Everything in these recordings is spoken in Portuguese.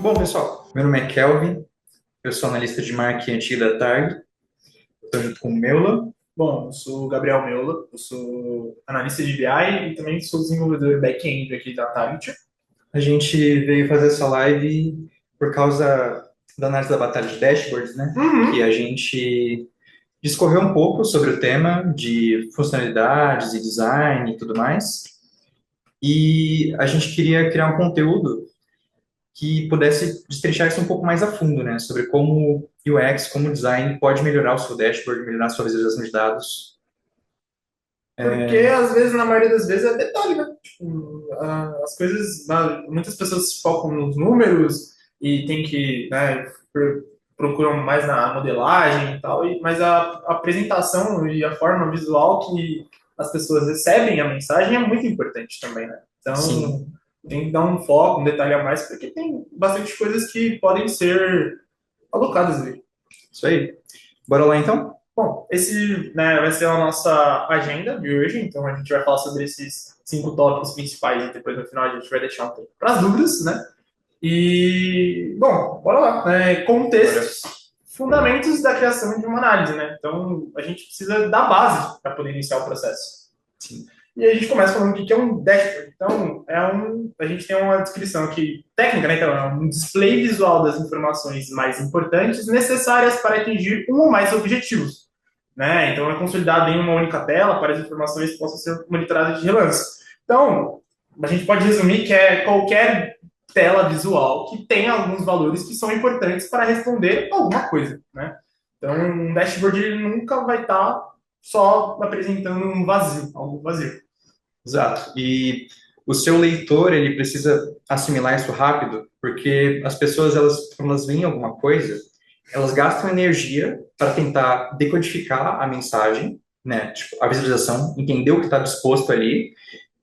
Bom, pessoal, meu nome é Kelvin, eu sou analista de marketing antiga da Targ, estou junto com o Meula. Bom, eu sou o Gabriel Meula, eu sou analista de BI e também sou desenvolvedor back-end aqui da Target. A gente veio fazer essa live por causa da análise da batalha de dashboards, né? Que Uhum. a gente discorreu um pouco sobre o tema de funcionalidades e design e tudo mais. E a gente queria criar um conteúdo que pudesse destrinchar isso um pouco mais a fundo, né? Sobre como UX, como design pode melhorar o seu dashboard, melhorar a sua visualização de dados. Porque às vezes, na maioria das vezes, é detalhe, né? Tipo, as coisas, muitas pessoas se focam nos números e tem que, né, procuram mais na modelagem e tal, mas a apresentação e a forma visual que as pessoas recebem a mensagem é muito importante também, né? Então, Sim, tem que dar um foco, um detalhe a mais, porque tem bastante coisas que podem ser alocadas ali. isso aí. Bora lá então? Bom, esse, né, vai ser a nossa agenda de hoje, então a gente vai falar sobre esses 5 tópicos principais e depois no final a gente vai deixar um tempo para as dúvidas, né? E, bom, bora lá. Bora. Contextos, fundamentos da criação de uma análise, né? Então a gente precisa da base para poder iniciar o processo. Sim. E a gente começa falando o que é um dashboard. Então, a gente tem uma descrição aqui técnica, né? Então, é um display visual das informações mais importantes necessárias para atingir um ou mais objetivos. Né? Então, é consolidado em uma única tela para as informações possam ser monitoradas de relance. Então, a gente pode resumir que é qualquer tela visual que tenha alguns valores que são importantes para responder alguma coisa. Né? Então, um dashboard ele nunca vai estar só apresentando um vazio, algo vazio. Exato. E o seu leitor, ele precisa assimilar isso rápido, porque as pessoas, quando elas veem alguma coisa, elas gastam energia para tentar decodificar a mensagem, né? Tipo, a visualização, entender o que está disposto ali,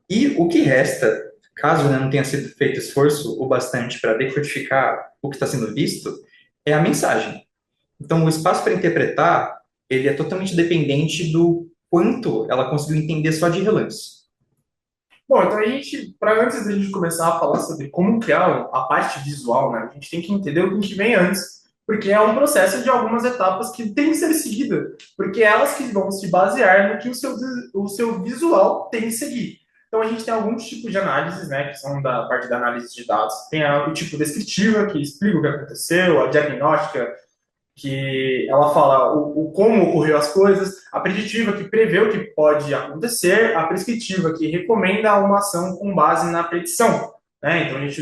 e o que resta, caso, né, não tenha sido feito esforço o bastante para decodificar o que está sendo visto, é a mensagem. Então, o espaço para interpretar, ele é totalmente dependente do quanto ela conseguiu entender só de relance. Bom, então a gente, para antes da gente começar a falar sobre como criar a parte visual, né, a gente tem que entender o que vem antes, porque é um processo de algumas etapas que tem que ser seguida, porque é elas que vão se basear no que o seu visual tem que seguir. Então a gente tem alguns tipos de análises, né, que são da parte da análise de dados. Tem o tipo descritiva, que explica o que aconteceu, a diagnóstica, que ela fala o como ocorreu as coisas, a preditiva que prevê o que pode acontecer, a prescritiva que recomenda uma ação com base na predição. Né? Então a gente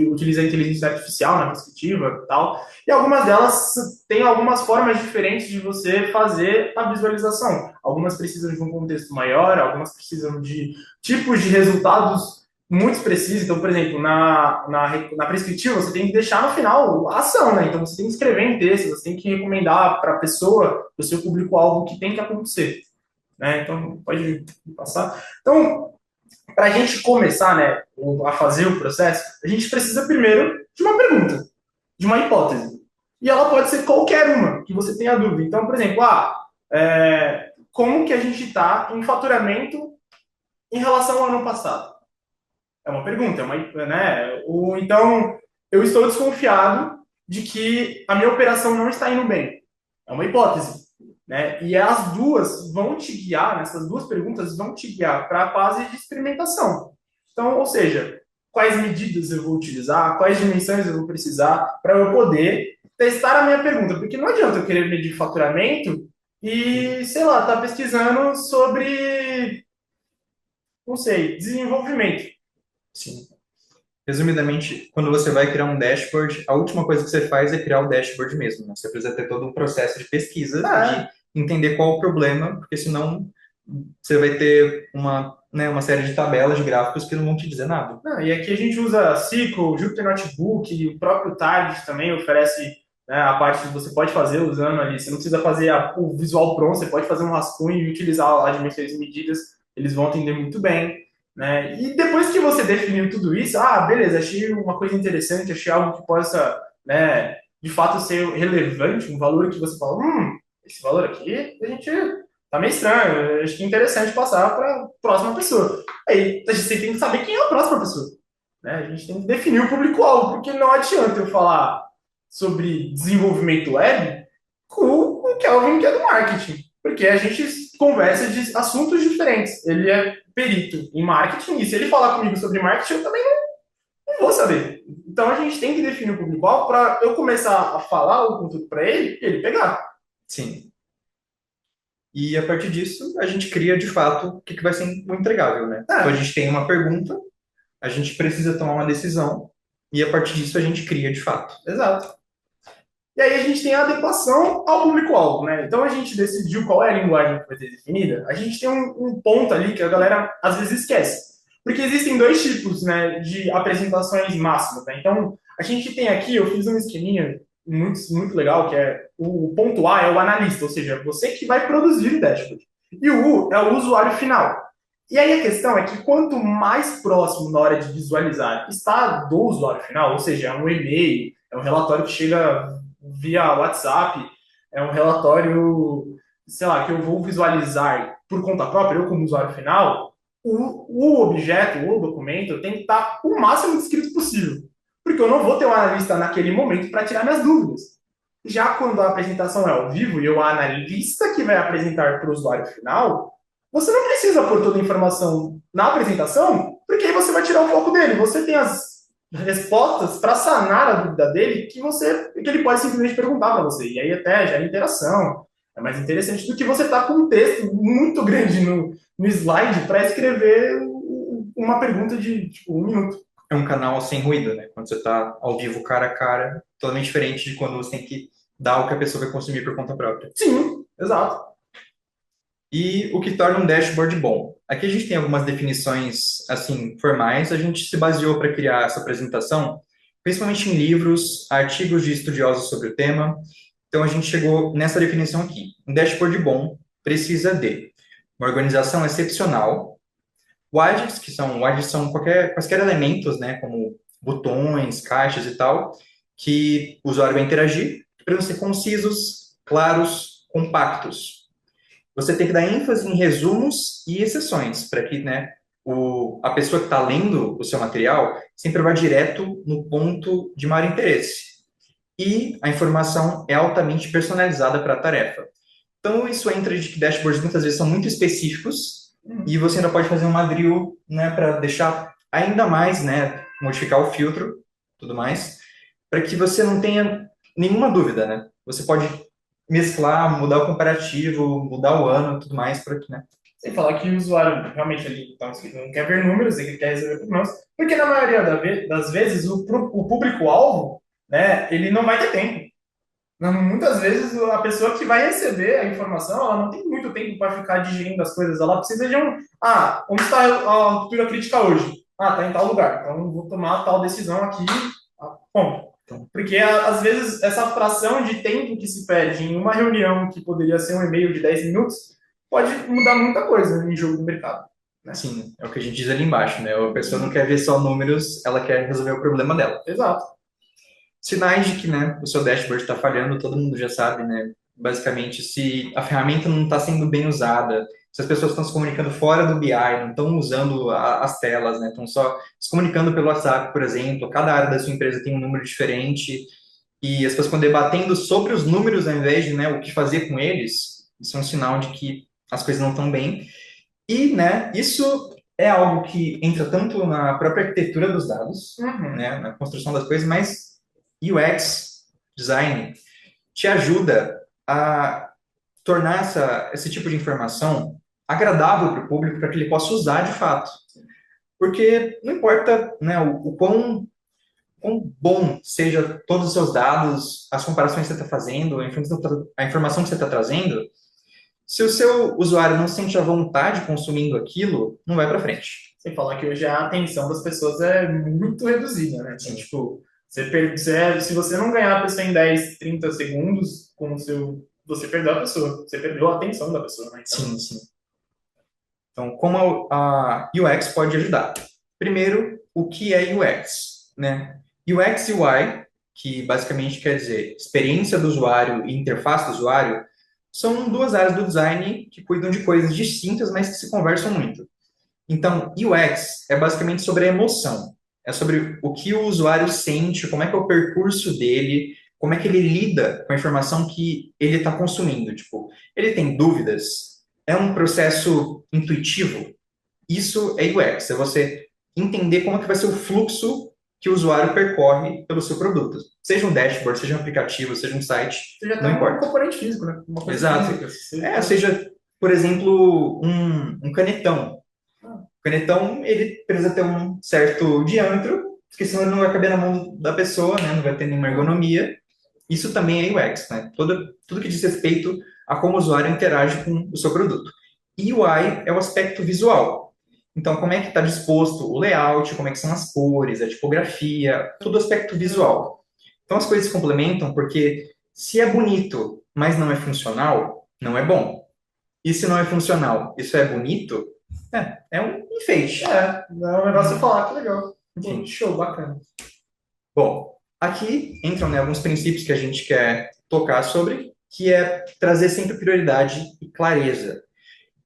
utiliza a inteligência artificial na prescritiva e tal, e algumas delas têm algumas formas diferentes de você fazer a visualização. Algumas precisam de um contexto maior, algumas precisam de tipos de resultados muito preciso. Então, por exemplo, na prescritiva, você tem que deixar no final a ação, né? Então, você tem que escrever em texto, você tem que recomendar para a pessoa, para o seu público-alvo, o que tem que acontecer. Né? Então, pode passar. Então, para a gente começar, né, a fazer o processo, a gente precisa primeiro de uma pergunta, de uma hipótese. E ela pode ser qualquer uma que você tenha dúvida. Então, por exemplo, como que a gente está em faturamento em relação ao ano passado? É uma pergunta, né? Então, eu estou desconfiado de que a minha operação não está indo bem. É uma hipótese, né? E as duas vão te guiar, essas duas perguntas vão te guiar para a fase de experimentação. Então, ou seja, quais medidas eu vou utilizar, quais dimensões eu vou precisar para eu poder testar a minha pergunta, porque não adianta eu querer medir faturamento e, sei lá, tá pesquisando sobre, não sei, desenvolvimento. Sim. Resumidamente, quando você vai criar um dashboard, a última coisa que você faz é criar o dashboard mesmo, né? Você precisa ter todo um processo de pesquisa e de Ah, entender qual o problema, porque senão você vai ter uma série de tabelas, de gráficos que não vão te dizer nada. não, e aqui a gente usa SQL, Jupyter Notebook, e o próprio Target também oferece, né, a parte que você pode fazer usando ali. Você não precisa fazer o visual pronto, você pode fazer um rascunho e utilizar lá dimensões e medidas, eles vão atender muito bem. Né? E depois que você definiu tudo isso, beleza, achei uma coisa interessante, achei algo que possa, né, de fato ser relevante, um valor que você fala, esse valor aqui, a gente tá meio estranho, acho que é interessante passar para a próxima pessoa. Aí você tem que saber quem é a próxima pessoa. né? A gente tem que definir o público-alvo, porque não adianta eu falar sobre desenvolvimento web com o Kelvin, que é do marketing, porque a gente conversa de assuntos diferentes. Ele é perito em marketing, e se ele falar comigo sobre marketing, eu também não vou saber. Então a gente tem que definir o público-alvo para eu começar a falar o conteúdo para ele e ele pegar. Sim. E a partir disso, a gente cria de fato o que vai ser o entregável, né? Então a É, gente tem uma pergunta, a gente precisa tomar uma decisão, e a partir disso a gente cria de fato. exato. E aí a gente tem a adequação ao público-alvo, né? Então a gente decidiu qual é a linguagem que vai ser definida. A gente tem um ponto ali que a galera às vezes esquece. Porque existem dois tipos, né, de apresentações máximas, né? Então a gente tem aqui, eu fiz um esqueminha muito legal, que é o ponto A é o analista, ou seja, você que vai produzir o dashboard. E o U é o usuário final. E aí a questão é que quanto mais próximo na hora de visualizar está do usuário final, ou seja, é um e-mail, é um relatório que chega via WhatsApp, é um relatório, sei lá, que eu vou visualizar por conta própria, eu como usuário final, o objeto, o documento, tem que estar o máximo descrito possível. Porque eu não vou ter um analista naquele momento para tirar minhas dúvidas. Já quando a apresentação é ao vivo e o analista que vai apresentar para o usuário final, você não precisa pôr toda a informação na apresentação, porque aí você vai tirar o foco dele. Você tem as respostas para sanar a dúvida dele que ele pode simplesmente perguntar para você. E aí até gera interação. É mais interessante do que você estar com um texto muito grande no slide para escrever uma pergunta de tipo, 1 minuto. É um canal sem ruído, né? Quando você está ao vivo, cara a cara, totalmente diferente de quando você tem que dar o que a pessoa vai consumir por conta própria. Sim, exato. E o que torna um dashboard bom. Aqui a gente tem algumas definições assim formais. A gente se baseou para criar essa apresentação, principalmente em livros, artigos de estudiosos sobre o tema. Então a gente chegou nessa definição aqui. Um dashboard bom precisa de uma organização excepcional, widgets são quaisquer elementos, né, como botões, caixas e tal, que o usuário vai interagir, que precisam ser concisos, claros, compactos. Você tem que dar ênfase em resumos e exceções, para que, né, a pessoa que está lendo o seu material sempre vá direto no ponto de maior interesse. E a informação é altamente personalizada para a tarefa. Então, isso entra de que dashboards muitas vezes são muito específicos e você ainda pode fazer uma drill, né, para deixar ainda mais, né, modificar o filtro, tudo mais, para que você não tenha nenhuma dúvida, né? Você pode mesclar, mudar o comparativo, mudar o ano, tudo mais, para que, né? Sem falar que o usuário realmente ele então, não quer ver números, ele quer receber problemas, porque na maioria das vezes o público-alvo, né, ele não vai ter tempo. Muitas vezes a pessoa que vai receber a informação, ela não tem muito tempo para ficar digerindo as coisas, ela precisa de um, onde está a ruptura crítica hoje? Está em tal lugar, então vou tomar tal decisão aqui, ponto. Porque às vezes essa fração de tempo que se perde em uma reunião que poderia ser um e-mail de 10 minutos pode mudar muita coisa em jogo do mercado. Né? Sim, é o que a gente diz ali embaixo, né? A pessoa não quer ver só números, ela quer resolver o problema dela. Exato. Sinais de que, né, o seu dashboard está falhando, todo mundo já sabe, né? Basicamente, se a ferramenta não está sendo bem usada, se as pessoas estão se comunicando fora do BI, não estão usando as telas, né? Estão só se comunicando pelo WhatsApp, por exemplo, cada área da sua empresa tem um número diferente, e as pessoas estão debatendo sobre os números ao invés de, né, o que fazer com eles, isso é um sinal de que as coisas não estão bem. E, né, isso é algo que entra tanto na própria arquitetura dos dados, né, na construção das coisas, mas UX, design, te ajuda a tornar esse tipo de informação agradável para o público, para que ele possa usar de fato. Porque não importa, né, o quão bom seja todos os seus dados, as comparações que você está fazendo, a informação que você está trazendo, se o seu usuário não sente a vontade consumindo aquilo, não vai para frente. Sem falar que hoje a atenção das pessoas é muito reduzida, né? Então, tipo, se você não ganhar a pessoa em 10, 30 segundos com o seu. Você perdeu a pessoa, você perdeu a atenção da pessoa, né? Então, Sim, sim. Então, como a UX pode ajudar? Primeiro, o que é UX, né? UX e UI, que basicamente quer dizer experiência do usuário e interface do usuário, são duas áreas do design que cuidam de coisas distintas, mas que se conversam muito. Então, UX é basicamente sobre a emoção. É sobre o que o usuário sente, como é que é o percurso dele, como é que ele lida com a informação que ele está consumindo. Tipo, ele tem dúvidas? É um processo intuitivo? Isso é UX, é você entender como é que vai ser o fluxo que o usuário percorre pelo seu produto. Seja um dashboard, seja um aplicativo, seja um site, Seja até não um importa. componente físico, né? Uma coisa Exato. física. Seja, por exemplo, um canetão. Ah, O canetão, ele precisa ter um certo diâmetro, porque senão ele não vai caber na mão da pessoa, né? Não vai ter nenhuma ergonomia. Isso também é UX, né? Tudo que diz respeito a como o usuário interage com o seu produto. E UI é o aspecto visual. Então, como é que está disposto o layout, como é que são as cores, a tipografia, todo o aspecto visual. Então, as coisas se complementam porque se é bonito, mas não é funcional, não é bom. E se não é funcional, isso é bonito, é um enfeite. é um negócio a falar, que legal. Pô, Enfim. show, bacana. Bom, aqui entram, né, alguns princípios que a gente quer tocar sobre, que é trazer sempre prioridade e clareza.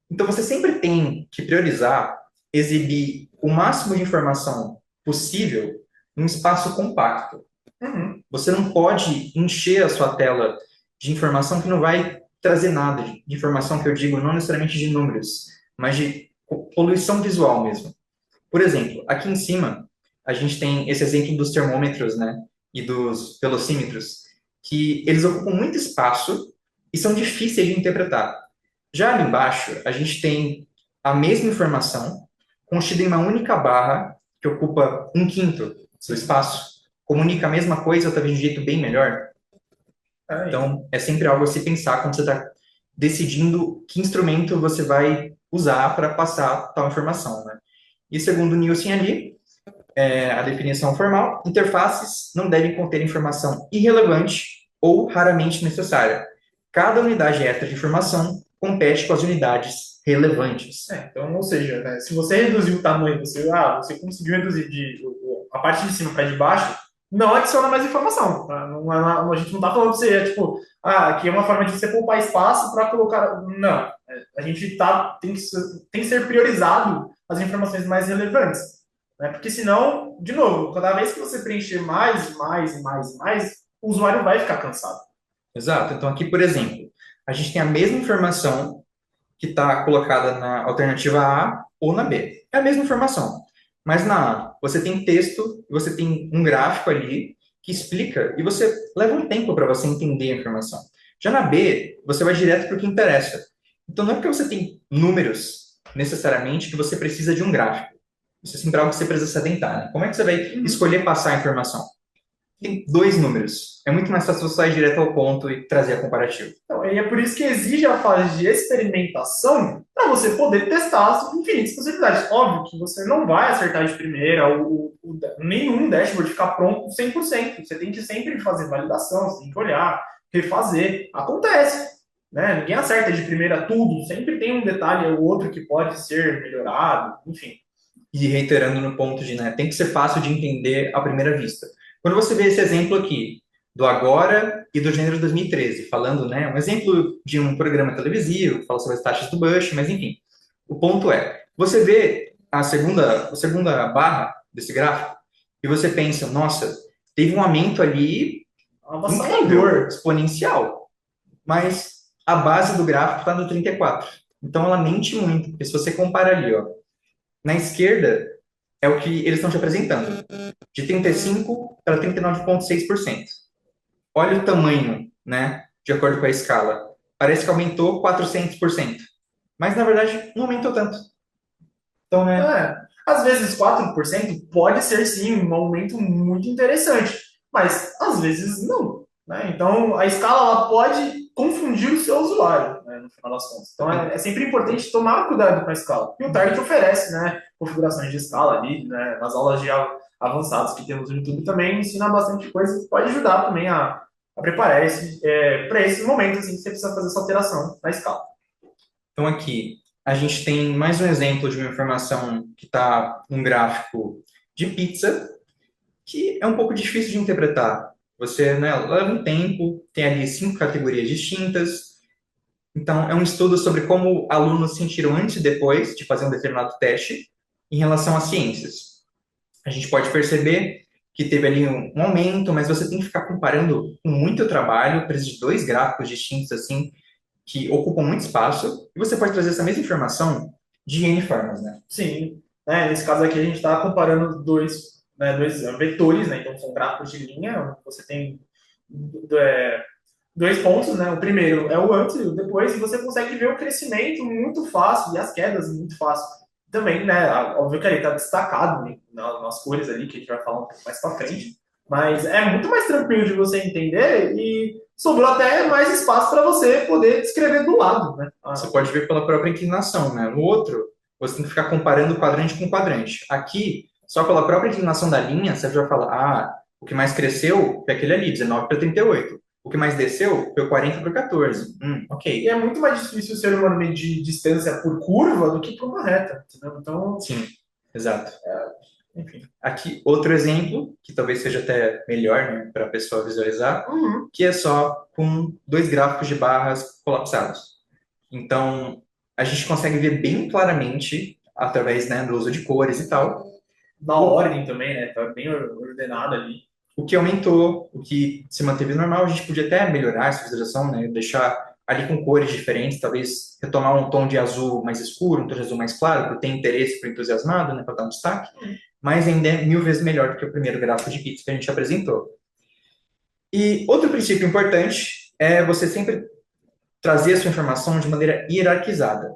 Então, você sempre tem que priorizar exibir o máximo de informação possível num espaço compacto. Uhum. Você não pode encher a sua tela de informação que não vai trazer nada, de informação que eu digo não necessariamente de números, mas de poluição visual mesmo. Por exemplo, aqui em cima, a gente tem esse exemplo dos termômetros, né, e dos velocímetros, que eles ocupam muito espaço e são difíceis de interpretar. Já ali embaixo, a gente tem a mesma informação contida em uma única barra que ocupa um quinto do espaço. Comunica a mesma coisa, talvez de um jeito bem melhor. Aí. Então, é sempre algo a se pensar quando você está decidindo que instrumento você vai usar para passar tal informação, né? E segundo o Nielsen ali, a definição formal, interfaces não devem conter informação irrelevante ou raramente necessária. Cada unidade extra de informação compete com as unidades relevantes. Então, ou seja, né, se você reduzir o tamanho, você conseguiu reduzir a parte de cima para de baixo, não adiciona mais informação. Tá? Não, a gente não está falando para você, tipo, aqui é uma forma de você poupar espaço para colocar. Não. A gente tem que ser priorizado as informações mais relevantes. Né? Porque senão, de novo, cada vez que você preencher mais, mais e mais e mais, o usuário vai ficar cansado. Exato. Então, aqui, por exemplo, a gente tem a mesma informação que está colocada na alternativa A ou na B. É a mesma informação. Mas na A, você tem texto, você tem um gráfico ali que explica e você leva um tempo para você entender a informação. Já na B, você vai direto para o que interessa. Então, não é porque você tem números, necessariamente, que você precisa de um gráfico. Isso é sempre algo que você precisa se atentar. Né? Como é que você vai escolher passar a informação? Tem dois números. É muito mais fácil você ir direto ao ponto e trazer a comparativa. Então, e é por isso que exige a fase de experimentação para você poder testar as infinitas possibilidades. Óbvio que você não vai acertar de primeira, nenhum dashboard ficar pronto 100%. Você tem que sempre fazer validação, você tem que olhar, refazer. Acontece. Né? Ninguém acerta de primeira tudo, sempre tem um detalhe ou outro que pode ser melhorado, enfim. E reiterando no ponto de, né, tem que ser fácil de entender à primeira vista. Quando você vê esse exemplo aqui, do agora e do gênero 2013, falando, né, um exemplo de um programa televisivo, fala sobre as taxas do Bush, mas enfim. O ponto é, você vê a segunda barra desse gráfico e você pensa, nossa, teve um aumento ali incrível, exponencial, mas a base do gráfico está no 34. Então ela mente muito, porque se você compara ali, ó, na esquerda é o que eles estão te apresentando, de 35 para 39,6%. Olha o tamanho, né, de acordo com a escala. Parece que aumentou 400%. Mas, na verdade, não aumentou tanto. Então, né? Às vezes 4% pode ser sim um aumento muito interessante, mas às vezes não. Né? Então a escala ela pode confundir o seu usuário, né, no final das contas. Então é sempre importante tomar cuidado com a escala. E o Target oferece, né, configurações de escala ali, né, nas aulas de avançadas que temos no YouTube também ensina bastante coisa que pode ajudar também a preparar para esse momento assim, que você precisa fazer essa alteração na escala. Então, aqui, a gente tem mais um exemplo de uma informação que está num gráfico de pizza, que é um pouco difícil de interpretar. Você, né, leva um tempo, tem ali 5 categorias distintas. Então, é um estudo sobre como alunos se sentiram antes e depois de fazer um determinado teste em relação às ciências. a gente pode perceber que teve ali um aumento, mas você tem que ficar comparando com muito trabalho, precisa de dois gráficos distintos, assim, que ocupam muito espaço, e você pode trazer essa mesma informação de N formas, né? Sim. Nesse caso aqui a gente está comparando dois vetores, né? Então são gráficos de linha, você tem é, dois pontos, né? O primeiro é o antes e o depois, e você consegue ver o crescimento muito fácil e as quedas muito fácil. Também, né? Óbvio que ele está destacado, né, nas cores ali, que a gente vai falar um pouco mais para frente, mas é muito mais tranquilo de você entender e sobrou até mais espaço para você poder escrever do lado, né? Você pode ver pela própria inclinação, né? No outro, você tem que ficar comparando quadrante com quadrante. Aqui, só pela própria inclinação da linha, você já fala, ah, o que mais cresceu foi aquele ali, 19 para 38. O que mais desceu foi 40 para 14. E Ok. é muito mais difícil o ser humano medir distância por curva do que por uma reta, entendeu? Então, Sim, exato. enfim. Aqui, outro exemplo, que talvez seja até melhor, né, para a pessoa visualizar, Uhum. que é só com dois gráficos de barras colapsados. Então, a gente consegue ver bem claramente, através, né, do uso de cores e tal, Na o, ordem também, né? Tá bem ordenado ali. o que aumentou, o que se manteve normal. A gente podia até melhorar essa visualização, né, deixar ali com cores diferentes, talvez retomar um tom de azul mais escuro, um tom de azul mais claro, para ter interesse para o entusiasmado, né, para dar um destaque, mas ainda é mil vezes melhor do que o primeiro gráfico de pizza que a gente apresentou. E outro princípio importante é você sempre trazer a sua informação de maneira hierarquizada.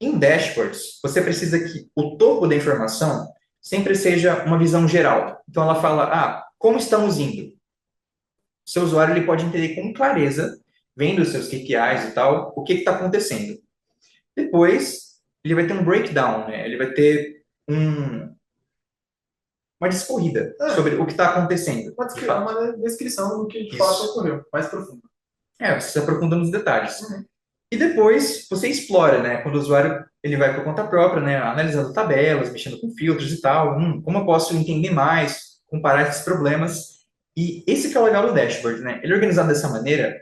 Em dashboards, você precisa que o topo da informação sempre seja uma visão geral. Então, ela fala, ah, como estamos indo? O seu usuário ele pode entender com clareza, vendo os seus KPIs e tal, o que está acontecendo. Depois, ele vai ter um breakdown, né? Ele vai ter uma discorrida É, sobre o que está acontecendo, de fato. uma descrição do que de fato Isso. ocorreu, mais profundo. Você se aprofunda nos detalhes. Uhum. E depois você explora, né? Quando o usuário ele vai por conta própria, né? Analisando tabelas, mexendo com filtros e tal. Como eu posso entender mais, comparar esses problemas? E esse que é o legal do dashboard, né? Ele é organizado dessa maneira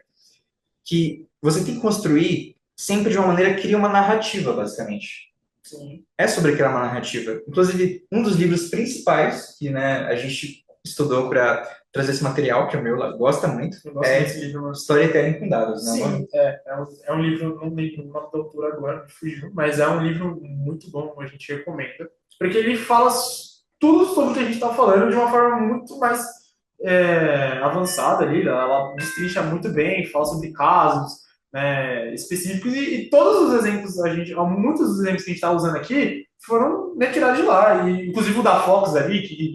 que você tem que construir sempre de uma maneira que cria uma narrativa, basicamente. Sim. É sobre criar uma narrativa. Inclusive, um dos livros principais que, né, a gente estudou para trazer esse material, que é o meu, gosta muito, Eu gosto é desse livro. Storytelling com dados, né? Sim, é um livro, não lembro o nome da autora agora, me fugiu, mas é um livro muito bom, a gente recomenda. Porque ele fala tudo sobre o que a gente está falando de uma forma muito mais avançada ali, ela destrincha muito bem, fala sobre casos, né, específicos e todos os exemplos, muitos dos exemplos que a gente está usando aqui foram, né, tirados de lá, e inclusive o da Fox ali, que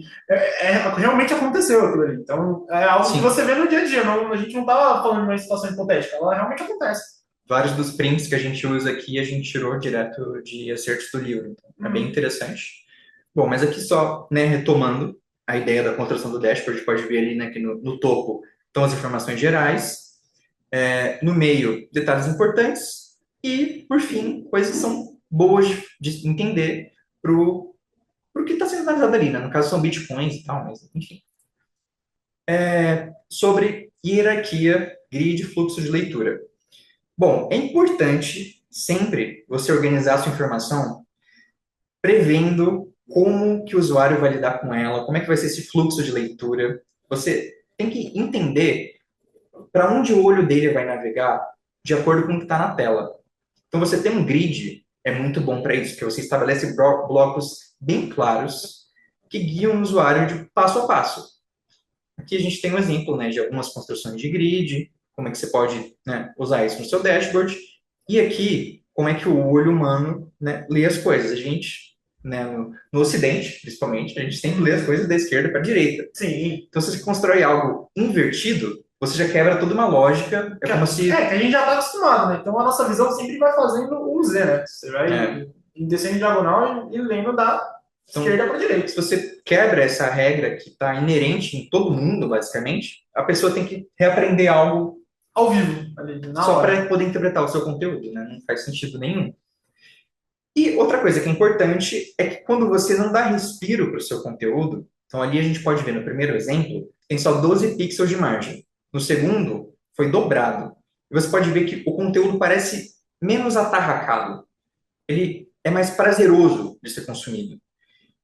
realmente aconteceu aquilo ali. Então, é algo que Sim. você vê no dia a dia, a gente não está falando de uma situação hipotética, ela realmente acontece. Vários dos prints que a gente usa aqui, a gente tirou direto de acertos do livro. Então, é bem Uhum. interessante. Bom, mas aqui só, né, retomando a ideia da construção do dashboard, pode ver ali, né, que no topo estão as informações gerais, no meio, detalhes importantes, e, por fim, coisas que são boas de entender para o que está sendo analisado ali, né? No caso, são bitcoins e tal, mas, enfim. Sobre hierarquia, grid, fluxo de leitura. Bom, é importante sempre você organizar a sua informação prevendo como que o usuário vai lidar com ela, como é que vai ser esse fluxo de leitura. Você tem que entender para onde o olho dele vai navegar de acordo com o que está na tela. Então, você ter um grid é muito bom para isso, porque você estabelece blocos bem claros que guiam o usuário de passo a passo. Aqui a gente tem um exemplo, né, de algumas construções de grid, como é que você pode, né, usar isso no seu dashboard. E aqui, como é que o olho humano, né, lê as coisas. A gente, né, no Ocidente, principalmente, a gente sempre lê as coisas da esquerda para a direita. Sim. Então, se você constrói algo invertido, você já quebra toda uma lógica. É como se... Que a gente já está acostumado, né? Então a nossa visão sempre vai fazendo um Z, né? Você É, vai descendo em diagonal e lendo da então, esquerda para direita. se você quebra essa regra que está inerente em todo mundo, basicamente, a pessoa tem que reaprender algo Ao vivo, ali, na só hora. para poder interpretar o seu conteúdo, né? Não faz sentido nenhum. E outra coisa que é importante é que quando você não dá respiro para o seu conteúdo, então ali a gente pode ver no primeiro exemplo, tem só 12 pixels de margem. No segundo, foi dobrado. E você pode ver que o conteúdo parece menos atarracado. Ele é mais prazeroso de ser consumido.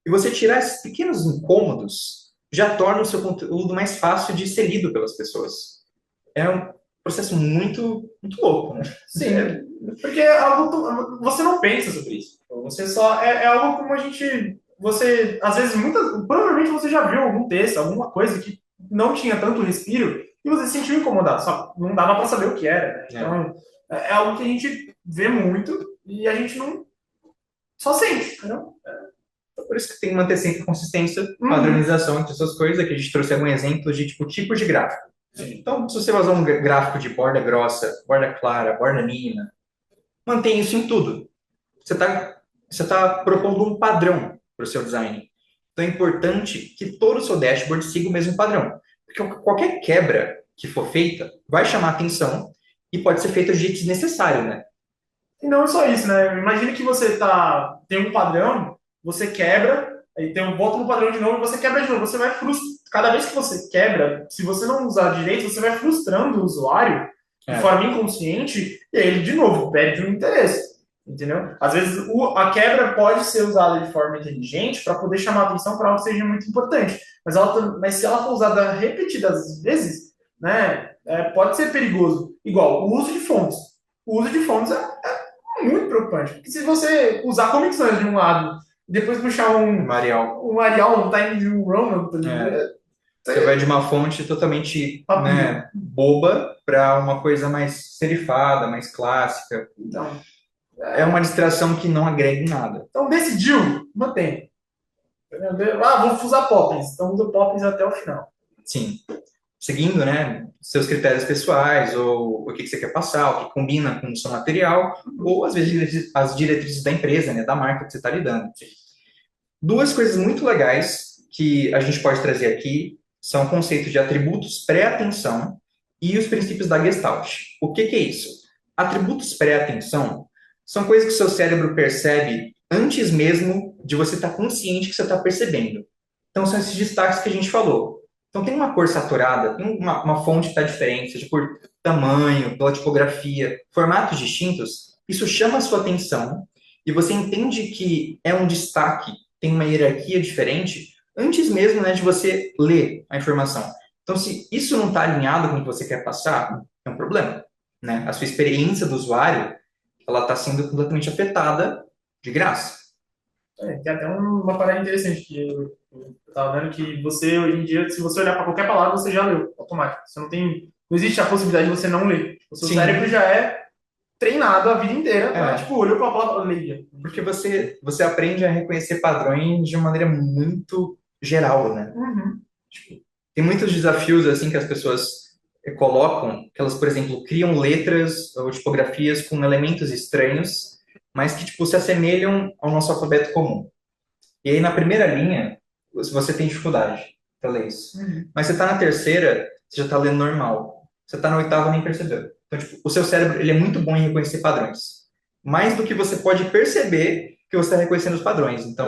E E você tirar esses pequenos incômodos já torna o seu conteúdo mais fácil de ser lido pelas pessoas. É um processo muito louco, né? Sim, porque é algo você não pensa sobre isso. Você só é algo como a gente, você às vezes provavelmente você já viu algum texto, alguma coisa que não tinha tanto respiro e você se sentiu incomodado, só não dava para saber o que era, né? Então é algo que a gente vê muito e a gente não só sente, entendeu? Por isso que tem que manter sempre consistência, padronização entre essas coisas. Aqui a gente trouxe alguns exemplos de tipos de gráfico. Então, se você vai usar um gráfico de borda grossa, borda clara, borda mínima, mantém isso em tudo. Você tá propondo um padrão para o seu design. Então, é importante que todo o seu dashboard siga o mesmo padrão. Porque qualquer quebra que for feita vai chamar atenção e pode ser feita de jeito desnecessário, né? E não só isso, né? Imagine que você tem um padrão, você quebra, aí volta no padrão de novo e você quebra de novo. Você vai cada vez que você quebra, se você não usar direito, você vai frustrando o usuário de forma inconsciente e aí ele, de novo, perde o interesse. Entendeu? Às vezes a quebra pode ser usada de forma inteligente para poder chamar atenção para algo que seja muito importante. Mas se ela for usada repetidas vezes, né, pode ser perigoso. Igual o uso de fontes. O uso de fontes é muito preocupante. Porque se você usar Comic Sans de um lado e depois puxar um Arial, um Times New Roman, você vai de uma fonte totalmente, né, boba para uma coisa mais serifada, mais clássica. Então, é uma distração que não agrega em nada. Então, decidiu, mantém. Vou usar Poppins. Então, usa Poppins até o final. Sim. Seguindo, né, seus critérios pessoais, ou o que você quer passar, o que combina com o seu material, ou às vezes as diretrizes da empresa, né, da marca que você está lidando. Duas coisas muito legais que a gente pode trazer aqui são o conceito de atributos pré-atenção e os princípios da Gestalt. O que é isso? Atributos pré-atenção são coisas que o seu cérebro percebe antes mesmo de você estar consciente que você está percebendo. Então, são esses destaques que a gente falou. Então, tem uma cor saturada, tem uma fonte que está diferente, seja por tamanho, pela tipografia, formatos distintos, isso chama a sua atenção e você entende que é um destaque, tem uma hierarquia diferente, antes mesmo, né, de você ler a informação. Então, se isso não está alinhado com o que você quer passar, é um problema, né? A sua experiência do usuário, ela está sendo completamente afetada de graça. Tem até uma parada interessante que eu estava vendo que você, hoje em dia, se você olhar para qualquer palavra, você já leu, automático. Não existe a possibilidade de você não ler. O seu cérebro já é treinado a vida inteira para, olhou para a palavra, leia. Porque você aprende a reconhecer padrões de uma maneira muito geral, né? Tipo, tem muitos desafios, assim, que as pessoas colocam, que elas, por exemplo, criam letras ou tipografias com elementos estranhos, mas que, tipo, se assemelham ao nosso alfabeto comum. E aí, na primeira linha, você tem dificuldade para ler isso. Mas você está na terceira, você já está lendo normal. Você está na oitava, nem percebeu. Então, tipo, o seu cérebro, ele é muito bom em reconhecer padrões. Mais do que você pode perceber que você está reconhecendo os padrões. Então,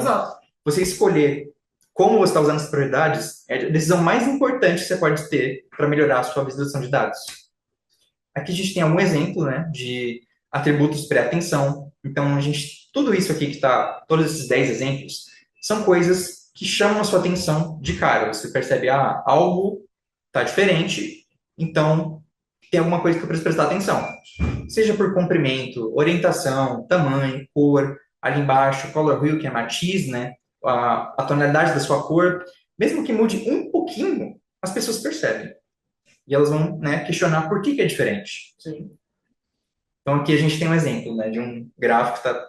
você escolher como você está usando as prioridades é a decisão mais importante que você pode ter para melhorar a sua visualização de dados. Aqui a gente tem algum exemplo, né, de atributos pré-atenção. Então, tudo isso aqui que está, todos esses 10 exemplos, são coisas que chamam a sua atenção de cara. Você percebe, algo está diferente, então tem alguma coisa que eu preciso prestar atenção. Seja por comprimento, orientação, tamanho, cor, ali embaixo, color wheel, que é matiz, né? A tonalidade da sua cor, mesmo que mude um pouquinho, as pessoas percebem. E elas vão, né, questionar por que é diferente. Sim. Então aqui a gente tem um exemplo, né, de um gráfico que está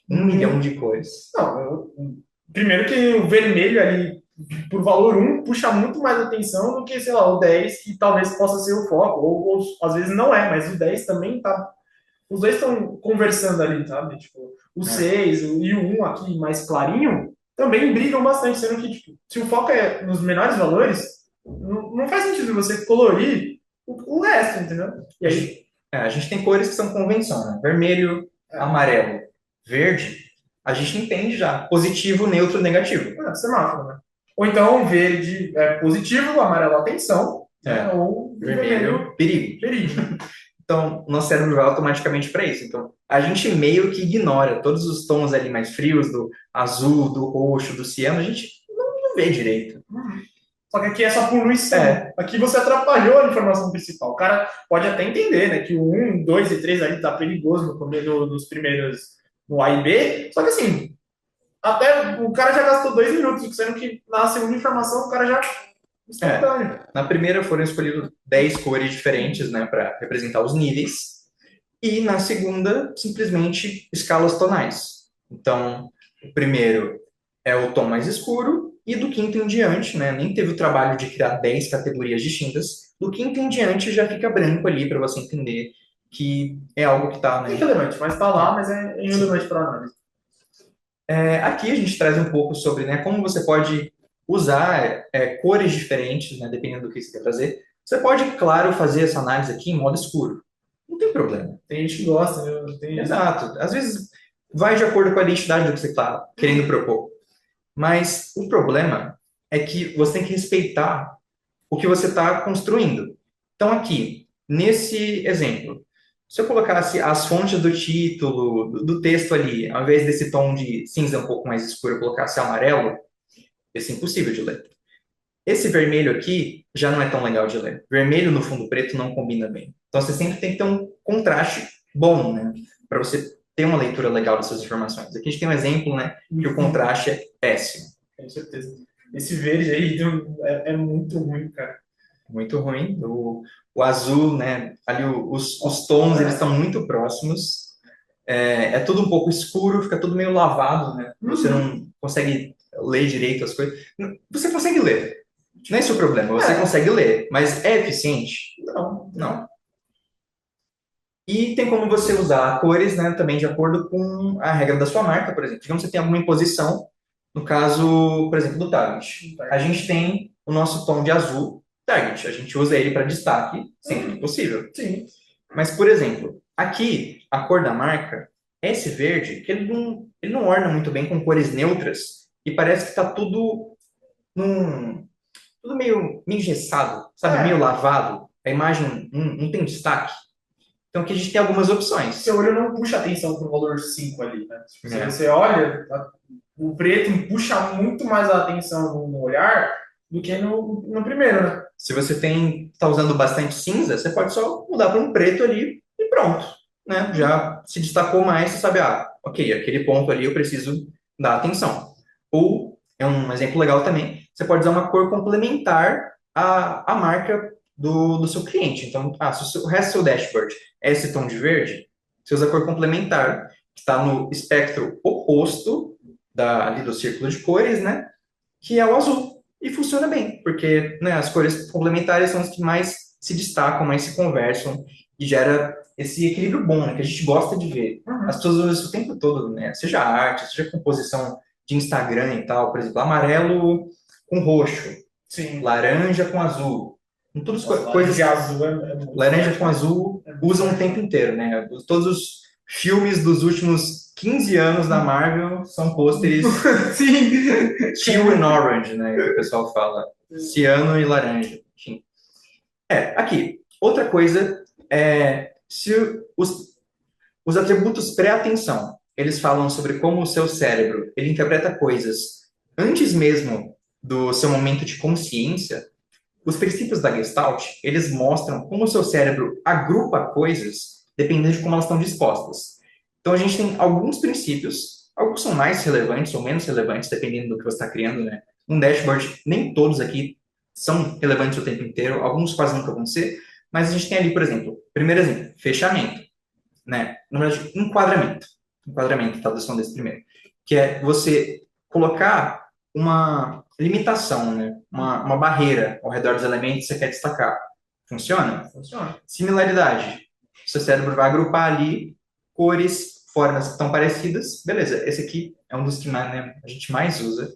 1 milhão de cores. Primeiro que o vermelho ali, por valor 1, puxa muito mais atenção do que, sei lá, o 10, que talvez possa ser o foco, ou às vezes não é, mas o 10 também tá. Os dois estão conversando ali, sabe? Tipo, o 6 e o 1 aqui mais clarinho também brigam bastante, sendo que, tipo, se o foco é nos menores valores, não faz sentido você colorir o resto, entendeu? E aí. A gente tem cores que são convenção, né? Vermelho, amarelo, verde. A gente entende já. Positivo, neutro, negativo. Semáforo, né? Ou então verde é positivo, amarelo atenção, ou vermelho perigo. Então, o nosso cérebro vai automaticamente para isso. Então, a gente meio que ignora todos os tons ali mais frios, do azul, do roxo, do ciano, a gente não vê direito. Só que aqui é só poluição. É, Aqui você atrapalhou a informação principal. O cara pode até entender, né, que o 1, 2 e 3 ali tá perigoso nos primeiros, no A e B. Só que assim, até o cara já gastou 2 minutos, sendo que na segunda informação o cara já instantâneo. na primeira foram escolhidas 10 cores diferentes, né, para representar os níveis. E na segunda, simplesmente escalas tonais. Então, o primeiro é o tom mais escuro, e do quinto em diante, né? Nem teve o trabalho de criar 10 categorias distintas. Do quinto em diante já fica branco ali para você entender que é algo que está, É né? irrelevante, mas tá lá, mas é irrelevante para análise. Aqui a gente traz um pouco sobre, né, como você pode usar cores diferentes, né, dependendo do que você quer fazer. Você pode, claro, fazer essa análise aqui em modo escuro. Não tem problema. Tem gente que gosta, né? Tem... Exato. Às vezes vai de acordo com a identidade do que você está querendo propor. Mas o problema é que você tem que respeitar o que você está construindo. Então, aqui, nesse exemplo, se eu colocasse as fontes do título, do texto ali, ao invés desse tom de cinza um pouco mais escuro, eu colocasse amarelo, ia ser impossível de ler. Esse vermelho aqui já não é tão legal de ler. Vermelho no fundo preto não combina bem. Então, você sempre tem que ter um contraste bom, né? Para você ter uma leitura legal dessas informações. Aqui a gente tem um exemplo, né? Que o contraste é péssimo. Com certeza. Esse verde aí é muito ruim, cara. Muito ruim. O azul, né? Ali os tons, eles estão muito próximos. É tudo um pouco escuro, fica tudo meio lavado, né? Você não consegue ler direito as coisas. Você consegue ler. Não é esse o problema. Você consegue ler, mas é eficiente? Não. Não. E tem como você usar cores, né, também de acordo com a regra da sua marca, por exemplo. Digamos que você tem alguma imposição, no caso, por exemplo, do Target. A gente tem o nosso tom de azul Target. A gente usa ele para destaque sempre que possível. Sim. Mas, por exemplo, aqui, a cor da marca é esse verde, que ele não orna muito bem com cores neutras e parece que está tudo meio engessado, sabe? Meio lavado. A imagem não tem destaque. Então aqui a gente tem algumas opções. Seu olho não puxa atenção para o valor 5 ali, né? Se você olha, o preto puxa muito mais a atenção no olhar do que no primeiro, né? Se você está usando bastante cinza, você pode só mudar para um preto ali e pronto. Né? Já se destacou mais, você sabe, ok, aquele ponto ali eu preciso dar atenção. Ou, é um exemplo legal também, você pode usar uma cor complementar à marca do seu cliente. Então, se o resto do seu dashboard é esse tom de verde, você usa a cor complementar, que está no espectro oposto ali do círculo de cores, né? Que é o azul. E funciona bem, porque né, as cores complementares são as que mais se destacam, mais se conversam e gera esse equilíbrio bom, né, que a gente gosta de ver. As pessoas usam isso o tempo todo, né? Seja arte, seja composição de Instagram e tal, por exemplo, amarelo com roxo, sim, laranja com azul. Todas coisas de azul laranja com azul usam o tempo inteiro, né? Todos os filmes dos últimos 15 anos da Marvel são pôsteres teal and orange, né? Que o pessoal fala. Ciano e laranja. Enfim. Aqui. Outra coisa se os atributos pré-atenção, eles falam sobre como o seu cérebro, ele interpreta coisas antes mesmo do seu momento de consciência. Os princípios da Gestalt, eles mostram como o seu cérebro agrupa coisas dependendo de como elas estão dispostas. Então, a gente tem alguns princípios, alguns são mais relevantes ou menos relevantes, dependendo do que você está criando, né? Um dashboard, nem todos aqui são relevantes o tempo inteiro, alguns quase nunca vão ser, mas a gente tem ali, por exemplo, primeiro exemplo, fechamento, né? Na verdade, enquadramento, tradução desse primeiro, que é você colocar uma limitação, né? Uma barreira ao redor dos elementos que você quer destacar. Funciona? Funciona. Similaridade. Seu cérebro vai agrupar ali cores, formas que estão parecidas. Beleza, esse aqui é um dos que né, a gente mais usa.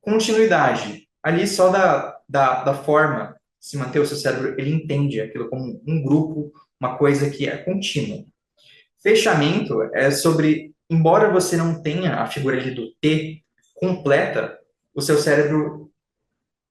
Continuidade. Ali só da forma se manter o seu cérebro, ele entende aquilo como um grupo, uma coisa que é contínua. Fechamento é sobre, embora você não tenha a figura ali do T completa, o seu cérebro,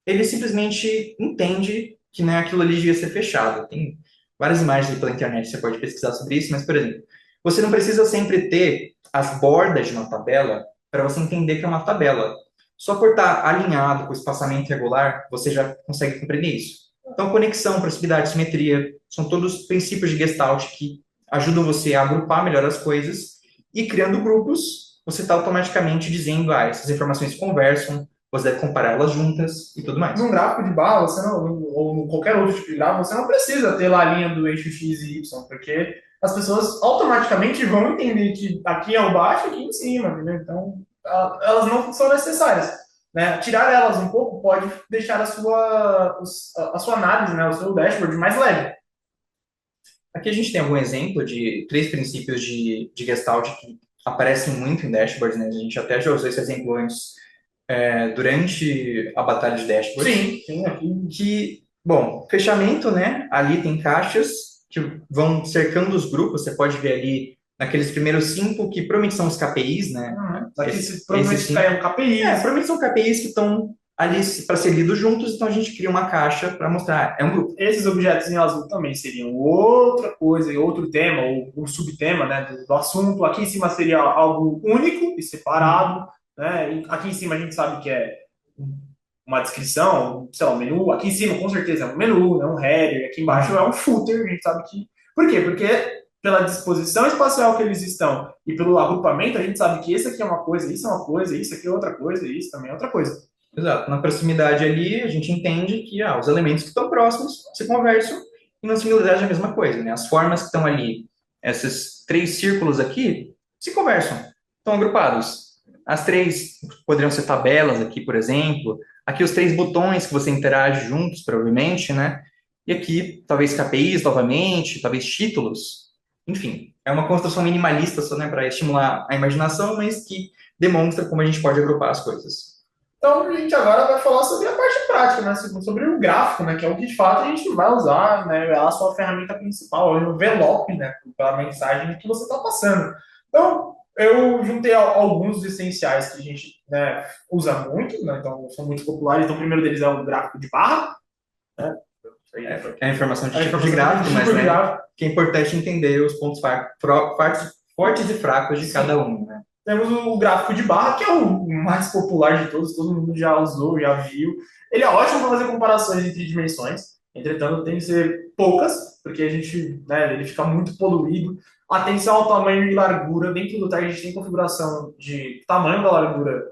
ele simplesmente entende que né, aquilo ali devia ser fechado. Tem várias imagens aí pela internet, você pode pesquisar sobre isso, mas, por exemplo, você não precisa sempre ter as bordas de uma tabela para você entender que é uma tabela. Só por estar alinhado com o espaçamento regular, você já consegue compreender isso. Então, conexão, proximidade, simetria, são todos princípios de Gestalt que ajudam você a agrupar melhor as coisas e criando grupos, você está automaticamente dizendo, essas informações conversam, você deve comparar elas juntas e tudo mais. Num gráfico de barra, você não, ou em qualquer outro tipo de gráfico, você não precisa ter lá a linha do eixo X e Y, porque as pessoas automaticamente vão entender que aqui é o baixo e aqui em cima, entendeu? Então, elas não são necessárias. Né? Tirar elas um pouco pode deixar a sua análise, né, o seu dashboard mais leve. Aqui a gente tem algum exemplo de 3 princípios de Gestalt que aparecem muito em dashboards, né? A gente até já usou esse exemplo antes durante a batalha de dashboards. Sim, aqui. Que, bom, fechamento, né? Ali tem caixas que vão cercando os grupos, você pode ver ali naqueles primeiros 5 que provavelmente são os KPIs, né? Aqui provavelmente caiam KPIs. Provavelmente são KPIs que estão ali para ser lidos juntos, então a gente cria uma caixa para mostrar, é um grupo. Esses objetos em azul também seriam outra coisa, outro tema, ou um subtema, né, do assunto. Aqui em cima seria algo único e separado, né? E aqui em cima a gente sabe que é uma descrição, sei lá, um menu. Aqui em cima com certeza é um menu, né, um header. Aqui embaixo é um footer, a gente sabe que... Por quê? Porque pela disposição espacial que eles estão e pelo agrupamento, a gente sabe que esse aqui é uma coisa, isso é uma coisa, isso aqui é outra coisa, isso também é outra coisa. Exato. Na proximidade ali, a gente entende que os elementos que estão próximos se conversam e na singularidade é a mesma coisa, né? As formas que estão ali, esses 3 círculos aqui, se conversam, estão agrupados. As 3 poderiam ser tabelas aqui, por exemplo. Aqui os 3 botões que você interage juntos, provavelmente, né? E aqui, talvez KPIs novamente, talvez títulos. Enfim, é uma construção minimalista só, né, para estimular a imaginação, mas que demonstra como a gente pode agrupar as coisas. Então, a gente agora vai falar sobre a parte prática, né? Sobre o gráfico, né? Que é o que, de fato, a gente vai usar, né? É a sua ferramenta principal, o envelope, né? Pela mensagem que você está passando. Então, eu juntei alguns essenciais que a gente, né, usa muito, né? Então, são muito populares. Então, o primeiro deles é o gráfico de barra, né? É a informação de tipo de gráfico, mas né, que é importante entender os pontos fortes e fracos de cada um, né? Temos o gráfico de barra, que é o mais popular de todos, todo mundo já usou, já viu. Ele é ótimo para fazer comparações entre dimensões, entretanto, tem que ser poucas, porque a gente, né, ele fica muito poluído. Atenção ao tamanho e largura. Dentro do tag, a gente tem configuração de tamanho da largura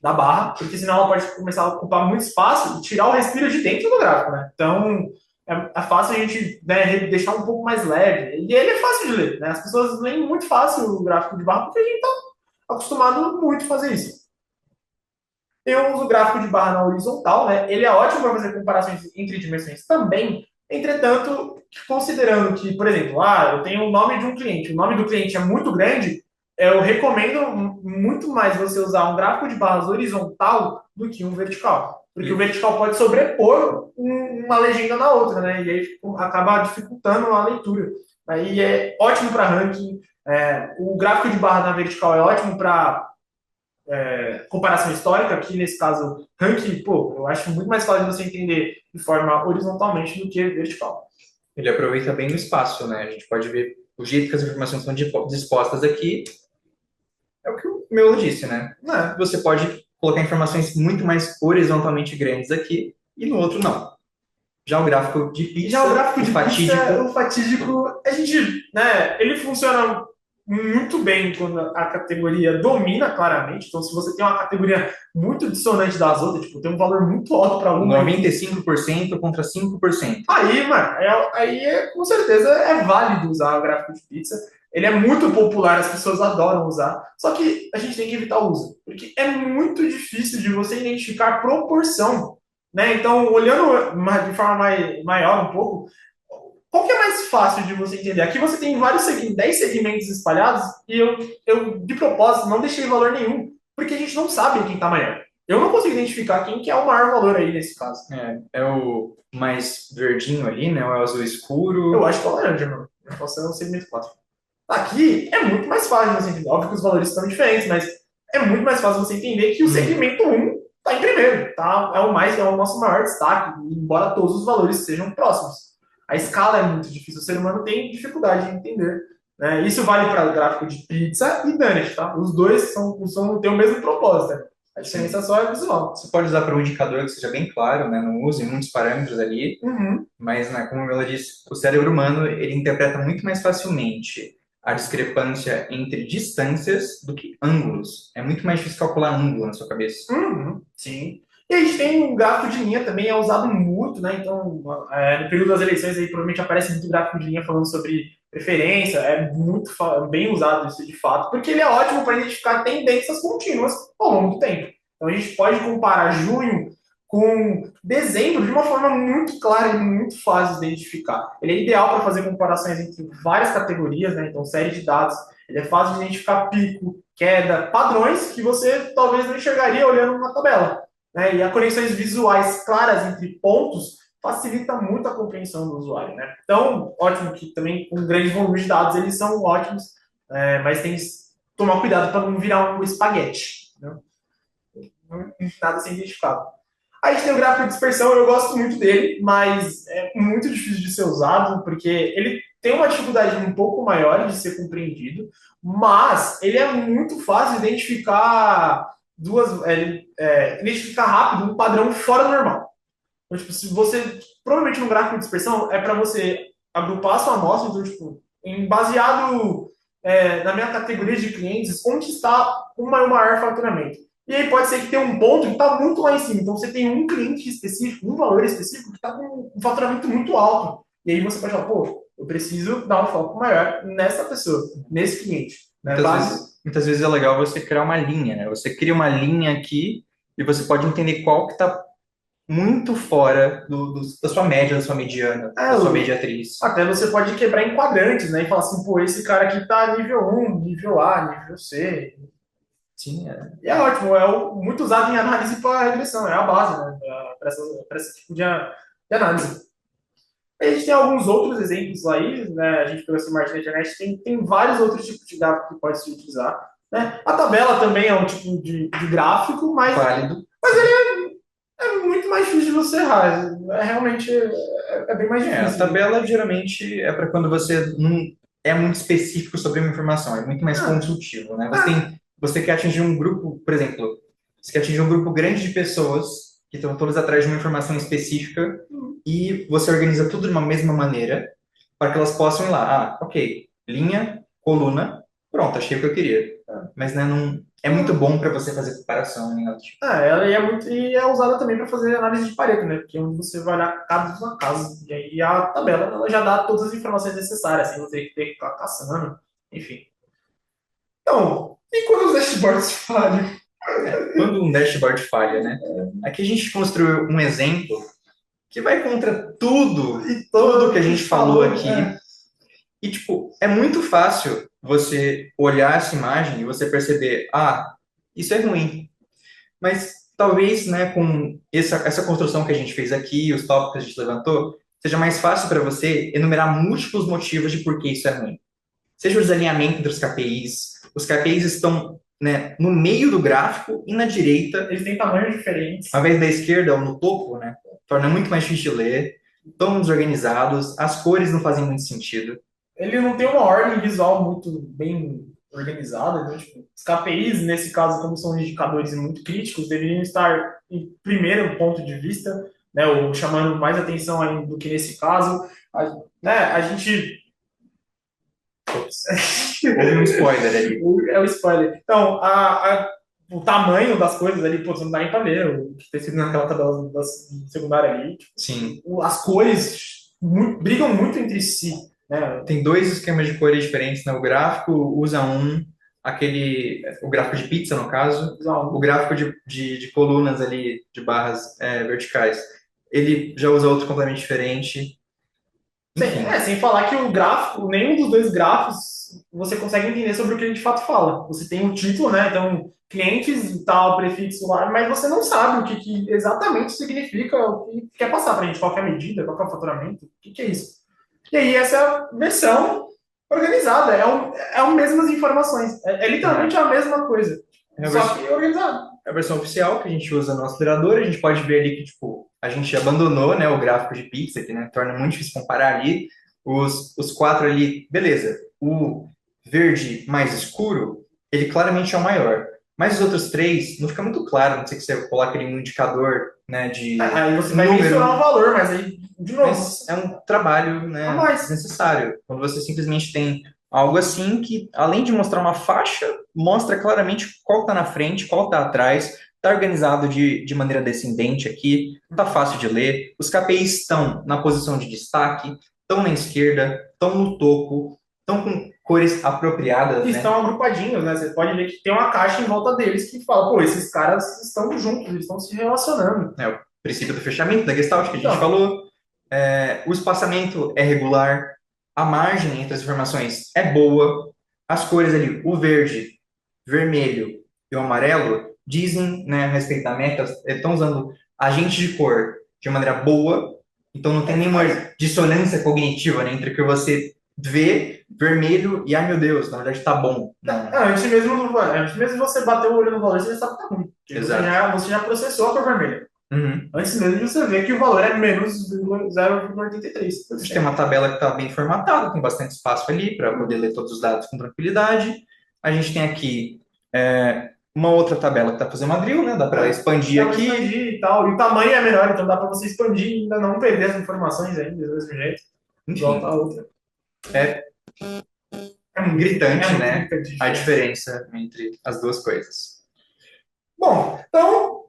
da barra, porque senão ela pode começar a ocupar muito espaço e tirar o respiro de dentro do gráfico, né? Então, é fácil a gente, né, deixar um pouco mais leve. E ele é fácil de ler, né? As pessoas leem muito fácil o gráfico de barra porque a gente está acostumado muito a fazer isso. Eu uso o gráfico de barra na horizontal, né? Ele é ótimo para fazer comparações entre dimensões também. Entretanto, considerando que, por exemplo, eu tenho o nome de um cliente, o nome do cliente é muito grande, eu recomendo muito mais você usar um gráfico de barras horizontal do que um vertical. Porque o vertical pode sobrepor uma legenda na outra, né? E aí acaba dificultando a leitura. Aí é ótimo para ranking. O gráfico de barra na vertical é ótimo para comparação histórica. Aqui, nesse caso, ranking, eu acho muito mais fácil você entender de forma horizontalmente do que vertical. Ele aproveita bem o espaço, né? A gente pode ver o jeito que as informações são dispostas aqui. É o que o meu disse, né? Você pode colocar informações muito mais horizontalmente grandes aqui e no outro não. Já o gráfico de pizza, o fatídico, a gente, né, ele funciona muito bem quando a categoria domina claramente. Então, se você tem uma categoria muito dissonante das outras, tipo, tem um valor muito alto para uma. 95% contra 5%. Aí, mano, com certeza é válido usar o gráfico de pizza. Ele é muito popular, as pessoas adoram usar. Só que a gente tem que evitar o uso. Porque é muito difícil de você identificar proporção. Né? Então, olhando de forma maior um pouco, qual que é mais fácil de você entender? Aqui você tem 10 segmentos espalhados e eu, de propósito, não deixei valor nenhum. Porque a gente não sabe quem está maior. Eu não consigo identificar quem que é o maior valor aí nesse caso. É o mais verdinho ali, né? Ou é o azul escuro? Eu acho que é o laranja, mano. Eu posso ser um segmento 4. Aqui é muito mais fácil você entender. Óbvio que os valores estão diferentes, mas é muito mais fácil você entender que o segmento 1 está em primeiro. Tá? É o nosso maior destaque, embora todos os valores sejam próximos. A escala é muito difícil, o ser humano tem dificuldade de entender. Né? Isso vale para gráfico de pizza e donut, tá? Os dois têm o mesmo propósito. Né? A diferença Sim. só é visual. Você pode usar para um indicador que seja bem claro, né? Não use muitos parâmetros ali, Uhum. mas, né, como ela disse, o cérebro humano ele interpreta muito mais facilmente a discrepância entre distâncias do que ângulos. É muito mais difícil calcular ângulo na sua cabeça. Uhum, sim. E a gente tem um gráfico de linha também, é usado muito, né? Então, no período das eleições aí provavelmente aparece muito gráfico de linha falando sobre preferência, é muito bem usado isso de fato, porque ele é ótimo para identificar tendências contínuas ao longo do tempo. Então a gente pode comparar junho com dezembro de uma forma muito clara e muito fácil de identificar. Ele é ideal para fazer comparações entre várias categorias, né? Então, série de dados, ele é fácil de identificar pico, queda, padrões que você talvez não enxergaria olhando uma tabela. Né? E as conexões visuais claras entre pontos facilita muito a compreensão do usuário. Né? Então, ótimo que também com grande volume de dados eles são ótimos, mas tem que tomar cuidado para não virar um espaguete. Né? Nada sem identificado. A gente tem o gráfico de dispersão, eu gosto muito dele, mas é muito difícil de ser usado, porque ele tem uma dificuldade um pouco maior de ser compreendido, mas ele é muito fácil de identificar identificar rápido um padrão fora do normal. Então, tipo, se você, provavelmente no gráfico de dispersão, é para você agrupar a sua amostra, então, tipo, baseado na minha categoria de clientes, onde está o maior faturamento. E aí pode ser que tenha um ponto que está muito lá em cima. Então você tem um cliente específico, um valor específico que está com um faturamento muito alto. E aí você pode falar, pô, eu preciso dar um foco maior nessa pessoa, nesse cliente. Né? Muitas vezes é legal você criar uma linha, né? Você cria uma linha aqui e você pode entender qual que está muito fora da sua média, da sua mediana, da sua mediatriz. Até você pode quebrar em quadrantes, né? E falar assim, pô, esse cara aqui tá nível 1, nível A, nível C. Sim, E é ótimo, muito usado em análise para regressão, é a base, né? Para esse tipo de análise. A gente tem alguns outros exemplos aí, né? A gente pegou esse Smart na internet, tem vários outros tipos de gráfico que pode se utilizar. Né? A tabela também é um tipo de gráfico, mas válido. é muito mais difícil de você errar. Realmente é bem mais difícil. A tabela geralmente é para quando você não é muito específico sobre uma informação, é muito mais consultivo, né? Você quer atingir um grupo, por exemplo, você quer atingir um grupo grande de pessoas que estão todas atrás de uma informação específica e você organiza tudo de uma mesma maneira para que elas possam ir lá. Ah, ok, linha, coluna, pronto, achei o que eu queria. Mas né, não, é muito bom para você fazer comparação em alto. Ela é usada também para fazer análise de Pareto, né? Porque é onde você vai olhar caso a caso. E aí a tabela ela já dá todas as informações necessárias, sem você ter que ficar caçando, enfim. Então, e quando os dashboards falham? Quando um dashboard falha, né? Aqui a gente construiu um exemplo que vai contra tudo e tudo que a gente falou aqui. E, tipo, é muito fácil você olhar essa imagem e você perceber, ah, isso é ruim. Mas talvez, né, com essa construção que a gente fez aqui, os tópicos que a gente levantou, seja mais fácil para você enumerar múltiplos motivos de por que isso é ruim. Seja o desalinhamento entre os KPIs estão, né, no meio do gráfico e na direita. Eles têm tamanhos diferentes. Ao invés da esquerda ou no topo, né, torna muito mais difícil de ler, estão desorganizados, as cores não fazem muito sentido. Ele não tem uma ordem visual muito bem organizada. Então, tipo, os KPIs, nesse caso, como são indicadores muito críticos, deveriam estar em primeiro ponto de vista, né, ou chamando mais atenção ainda do que nesse caso. A gente... Houve um spoiler ali. É o spoiler. Então, o tamanho das coisas ali, pô, não dá nem pra ver o que tem sido naquela tabela secundária ali. Tipo, sim. As cores brigam muito entre si. Né? Tem dois esquemas de cores diferentes, né? O gráfico usa o gráfico de pizza, no caso, o gráfico de colunas ali, de barras verticais. Ele já usa outro completamente diferente. Sem falar que o gráfico, nenhum dos dois gráficos você consegue entender sobre o que ele de fato fala. Você tem um título, né? Então, clientes, tal, prefixo lá, mas você não sabe o que exatamente significa, o que quer passar para a gente, qual é a medida, qual é o faturamento, o que é isso. E aí, essa é a versão organizada, é as mesmas informações, é literalmente a mesma coisa, só que organizado. É a versão oficial que a gente usa no acelerador, a gente pode ver ali que, tipo, a gente abandonou, né, o gráfico de pixel, que, né, torna muito difícil comparar ali. Os quatro ali, beleza. O verde mais escuro, ele claramente é o maior. Mas os outros três, não fica muito claro, não sei se você coloca ali um indicador, né, de Aí você vai mensurar o número, valor, mas aí, de novo, mas é um trabalho, a né, mais. desnecessário. Quando você simplesmente tem algo assim que, além de mostrar uma faixa, mostra claramente qual está na frente, qual está atrás, está organizado de maneira descendente aqui, está fácil de ler. Os KPIs estão na posição de destaque, estão na esquerda, estão no topo, estão com cores apropriadas, E estão né? agrupadinhos, né? Você pode ver que tem uma caixa em volta deles que fala, pô, esses caras estão juntos, eles estão se relacionando. É o princípio do fechamento da Gestalt que a gente Então, falou. O espaçamento é regular, a margem entre as informações é boa, as cores ali, o verde, vermelho e o amarelo, dizem, né, a respeito da meta, estão usando agente de cor de maneira boa, então não tem nenhuma dissonância cognitiva, né, entre o que você vê vermelho e, ai meu Deus, na verdade tá bom. Não. antes mesmo de você bater o olho no valor, você já sabe que tá ruim. Porque Exato. você já processou a cor vermelha. Uhum. Antes mesmo de você ver que o valor é menos 0,83. A gente tem uma tabela que está bem formatada, tem bastante espaço ali para poder ler todos os dados com tranquilidade. A gente tem aqui uma outra tabela que está fazendo uma drill, né? Dá para expandir Dá pra aqui. expandir e tal. E o tamanho é menor, então dá para você expandir e ainda não perder as informações ainda, do mesmo jeito. Igual tá a Enfim, outra. é É gritante, muito né? gritante. A diferença entre as duas coisas. Bom, então,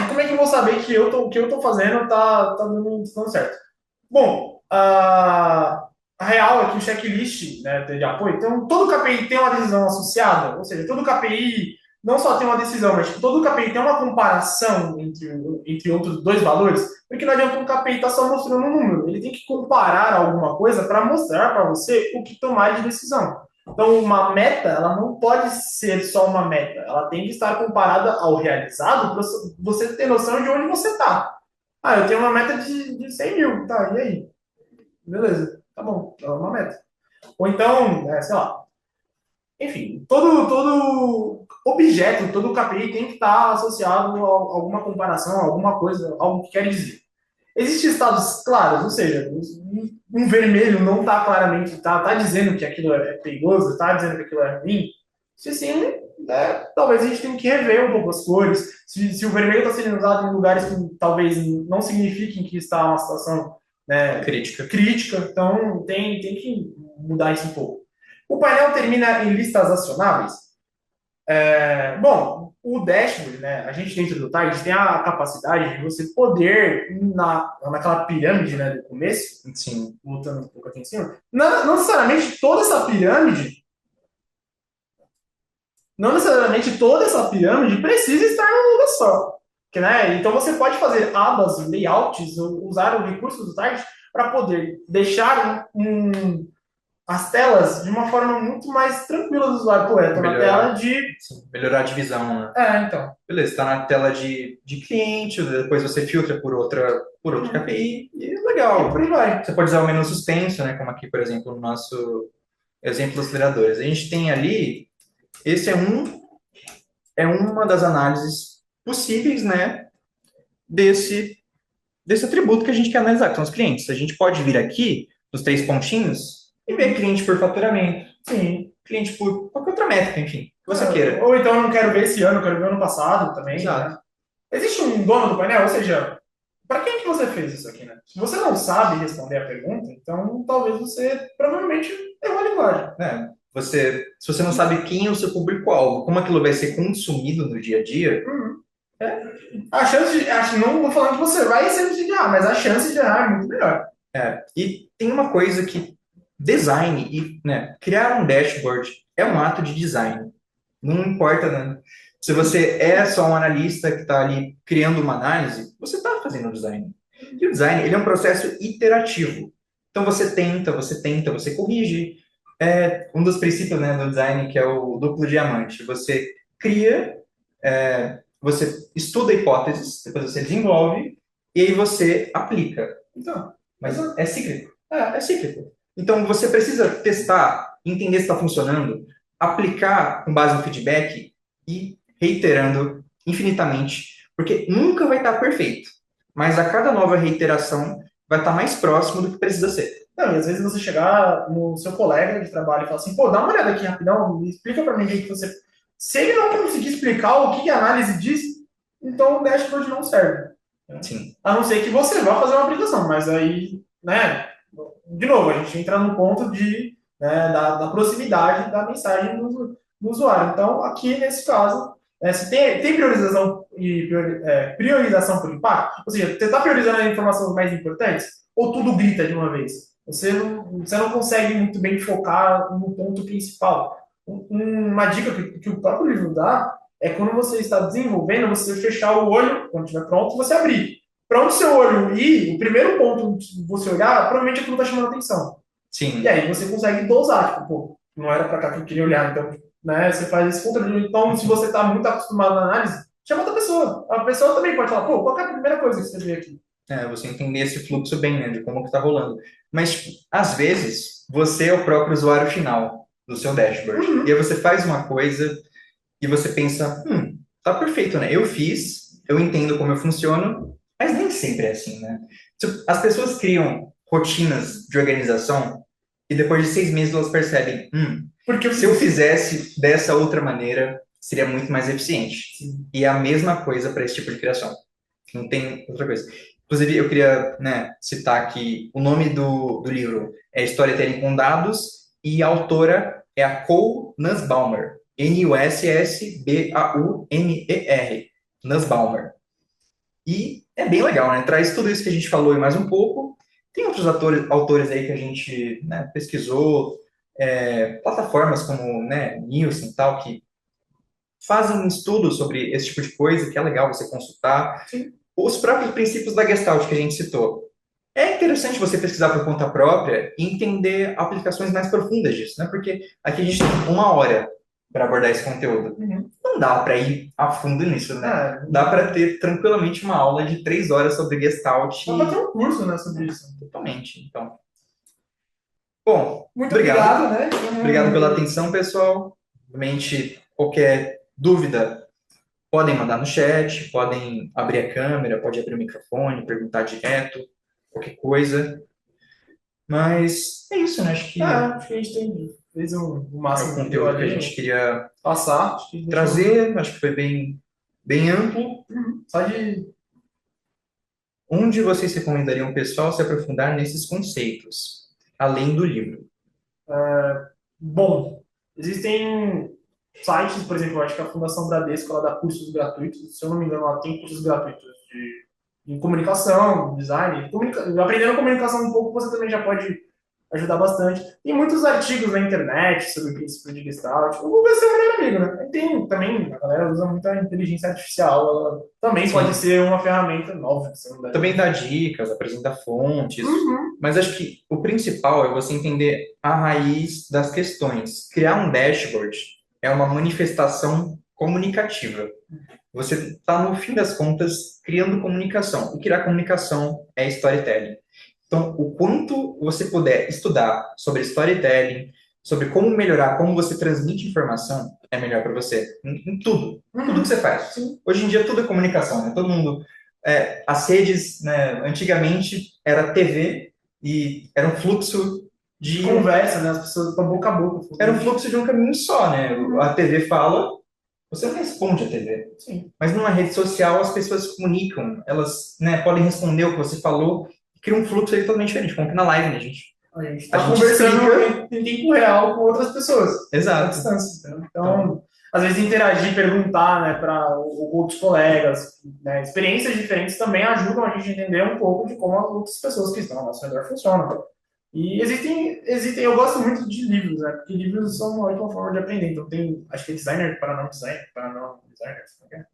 como é que eu vou saber que o que eu tô fazendo tá dando certo? Bom, a real é que o checklist, né, de apoio, então todo KPI tem uma decisão associada, ou seja, todo KPI não só tem uma decisão, mas tipo, todo KPI tem uma comparação entre outros dois valores, porque não adianta um KPI estar só mostrando um número, ele tem que comparar alguma coisa para mostrar para você o que tomar de decisão. Então, uma meta, ela não pode ser só uma meta, ela tem que estar comparada ao realizado para você ter noção de onde você está. Eu tenho uma meta de 100 mil, tá, e aí? Beleza, tá bom, é uma meta. Ou então, sei lá, enfim, todo objeto, todo KPI tem que estar associado a alguma comparação, a alguma coisa, algo que quer dizer. Existem estados claros, ou seja, um vermelho não está claramente, tá dizendo que aquilo é perigoso, está dizendo que aquilo é ruim. Se sim, talvez a gente tenha que rever um pouco as cores. Se o vermelho está sendo usado em lugares que talvez não signifiquem que está uma situação, né, crítica, então tem que mudar isso um pouco. O painel termina em listas acionáveis. Bom, o dashboard, né, a gente dentro do Target tem a capacidade de você poder, naquela pirâmide, né, do começo, Sim. voltando um pouco aqui em cima, não necessariamente toda essa pirâmide, precisa estar num lugar só. Né? Então você pode fazer abas, layouts, usar o recurso do Target para poder deixar as telas de uma forma muito mais tranquila do usuário. Pô, eu tô na tela de... Sim, melhorar a divisão, né? Então. Beleza, está na tela de cliente, depois você filtra por outro KPI, e é legal. E por aí vai. Você pode usar o menu suspenso, né? Como aqui, por exemplo, no nosso exemplo dos aceleradores. A gente tem ali, esse é uma das análises possíveis, né? Desse atributo que a gente quer analisar, que são os clientes. A gente pode vir aqui, nos três pontinhos, e ver cliente por faturamento. Sim. Cliente por qualquer outra métrica, enfim, que você queira. Ou então eu não quero ver esse ano, eu quero ver ano passado também. Exato. Né? Existe um dono do painel, ou seja, para quem que você fez isso aqui, né? Se você não sabe responder a pergunta, então talvez você provavelmente errou a linguagem. Se você não sabe quem é o seu público-alvo, como aquilo vai ser consumido no dia a dia, a chance de, não vou falando que você vai sempre de errar, mas a chance de errar é muito melhor. E tem uma coisa que design e, né, criar um dashboard é um ato de design. Não importa, né? Se você é só um analista que está ali criando uma análise, você está fazendo design. E o design, ele é um processo iterativo. Então você corrige. Um dos princípios, né, do design, que é o duplo diamante. Você cria, você estuda hipóteses, depois você desenvolve, e aí você aplica. Então, mas é cíclico. É cíclico. Então, você precisa testar, entender se está funcionando, aplicar com base no feedback e reiterando infinitamente, porque nunca vai estar perfeito. mas a cada nova reiteração vai estar mais próximo do que precisa ser. Não, e às vezes você chegar no seu colega de trabalho e falar assim, pô, dá uma olhada aqui rapidão, me explica para mim o que você. Se ele não conseguir explicar o que a análise diz, então o dashboard não serve. Né? Sim, A não ser que você vá fazer uma aplicação, mas aí, né, de novo, a gente entra no ponto da proximidade da mensagem do usuário. Então, aqui nesse caso, se tem priorização priorização por impacto, ou seja, você está priorizando as informações mais importantes, ou tudo grita de uma vez? Você não consegue muito bem focar no ponto principal. Uma dica que o próprio livro dá é quando você está desenvolvendo, você fechar o olho, quando estiver pronto, você abrir. Para onde seu olho ir, o primeiro ponto que você olhar, provavelmente aquilo está chamando atenção. E sim. aí você consegue dosar, tipo, pô, não era para cá que eu queria olhar, então, né, você faz esse controle. Então, se você está muito acostumado na análise, chama outra pessoa. A pessoa também pode falar, pô, qual é a primeira coisa que você vê aqui? Você entender esse fluxo bem, né, de como que tá rolando. Mas, tipo, às vezes, você é o próprio usuário final do seu dashboard. E aí você faz uma coisa e você pensa, tá perfeito, né? Eu fiz, eu entendo como eu funciono, mas nem sempre é assim, né? Tipo, as pessoas criam rotinas de organização e depois de 6 meses elas percebem, Porque se eu fizesse dessa outra maneira, seria muito mais eficiente. Sim. E é a mesma coisa para esse tipo de criação. Não tem outra coisa. Inclusive, eu queria, né, citar que o nome do livro é Storytelling com Dados e a autora é a Cole Nussbaumer. Nussbaumer. Nussbaumer. E é bem legal, né? Traz tudo isso que a gente falou e mais um pouco. Tem outros autores aí que a gente, né, pesquisou, plataformas como, né, Nielsen e tal, que fazem estudos sobre esse tipo de coisa, que é legal você consultar. Sim. Os próprios princípios da Gestalt que a gente citou. É interessante você pesquisar por conta própria e entender aplicações mais profundas disso, né? Porque aqui a gente tem 1 hora para abordar esse conteúdo. Não dá para ir a fundo nisso, né? Dá para ter tranquilamente uma aula de 3 horas sobre Gestalt. Dá para ter um curso, né, sobre isso. Totalmente. Então, bom, Muito obrigado. obrigado, né? Obrigado pela atenção, pessoal. Realmente, qualquer dúvida, podem mandar no chat, podem abrir a câmera, pode abrir o microfone, perguntar direto, qualquer coisa. Mas é isso, né? Acho que Acho que a gente fez o é o máximo que deu conteúdo que a ali, gente queria passar. Acho que trazer. Acho que foi bem, bem amplo. Só de. Onde vocês recomendariam o pessoal se aprofundar nesses conceitos, além do livro? Bom, existem sites, por exemplo, eu acho que a Fundação Bradesco ela dá cursos gratuitos. Se eu não me engano, ela tem cursos gratuitos de comunicação, design. Aprendendo comunicação um pouco, você também já pode ajudar bastante. Tem muitos artigos na internet sobre o princípio de Gestalt. O Google é seu melhor amigo, né? E tem também, a galera usa muita inteligência artificial. Ela também pode Sim. ser uma ferramenta nova. Que você não deve... Também dá dicas, apresenta fontes, mas acho que o principal é você entender a raiz das questões. Criar um dashboard é uma manifestação comunicativa. Você está, no fim das contas, criando comunicação. E criar comunicação é storytelling. Então, o quanto você puder estudar sobre storytelling, sobre como melhorar, como você transmite informação, é melhor para você. Em tudo. Tudo que você faz. Hoje em dia, tudo é comunicação, né? Todo mundo... as redes, né, antigamente, era TV e era um fluxo de... Conversa, né? As pessoas estão boca a boca. Era um fluxo de um caminho só, né? A TV fala, você não responde a TV. Sim. Mas numa rede social as pessoas se comunicam, elas, né, podem responder o que você falou, e cria um fluxo aí totalmente diferente, como aqui na live, né, gente? A gente está conversando em tempo real com outras pessoas. Exato. À distância. Então, às vezes interagir, perguntar, né, para outros colegas, né, experiências diferentes também ajudam a gente a entender um pouco de como as outras pessoas que estão ao nosso redor funcionam. E eu gosto muito de livros, né? Porque livros são uma ótima forma de aprender. Então acho que é designer para não designer,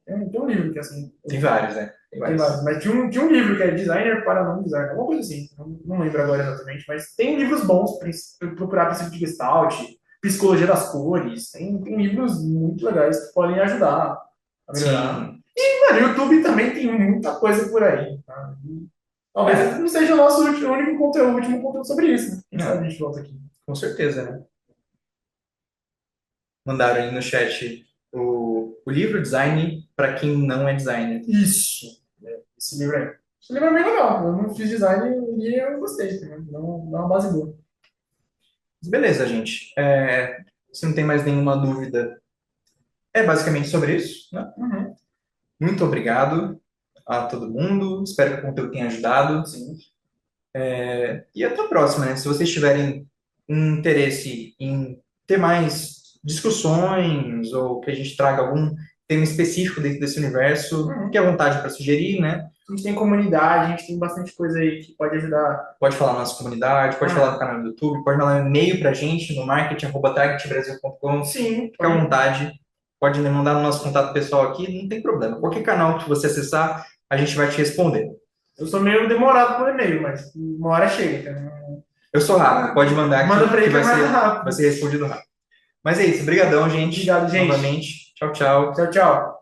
tem um livro que é assim. Tem vários, né? Tem vários. Mas tinha um livro que é designer para não designer, alguma coisa assim. Não lembro agora exatamente, mas tem livros bons para procurar princípio de Gestalt, psicologia das cores. Tem livros muito legais que podem ajudar a melhorar. Sim. E, mano, o YouTube também tem muita coisa por aí. Tá? Talvez não seja o nosso único conteúdo, o último conteúdo sobre isso, né? Quem sabe a gente volta aqui. Com certeza, né? Mandaram aí no chat o livro Design para quem não é designer. Isso. Esse livro aí. Esse livro é bem legal. Eu não fiz design e eu gostei também. Dá uma base boa. Beleza, gente. Se não tem mais nenhuma dúvida, é basicamente sobre isso, né? Uhum. Muito obrigado a todo mundo. Espero que o conteúdo tenha ajudado. Sim. E até a próxima, né? Se vocês tiverem um interesse em ter mais discussões ou que a gente traga algum tema específico dentro desse universo, Uhum. fique à vontade para sugerir, né? A gente tem comunidade, a gente tem bastante coisa aí que pode ajudar. Pode falar na nossa comunidade, pode falar Ah, no canal do YouTube, pode mandar um e-mail para a gente no marketing@targetbrasil.com. sim, Fique à pode. vontade. Pode me mandar no nosso contato pessoal aqui, não tem problema. Qualquer canal que você acessar, a gente vai te responder. Eu sou meio demorado por e-mail, mas uma hora chega. Então... Eu sou rápido, pode mandar Manda pra que ele que é mais vai rápido. ser respondido rápido. Mas é isso, brigadão, gente. Obrigado, gente. Novamente. Tchau, tchau. Tchau, tchau.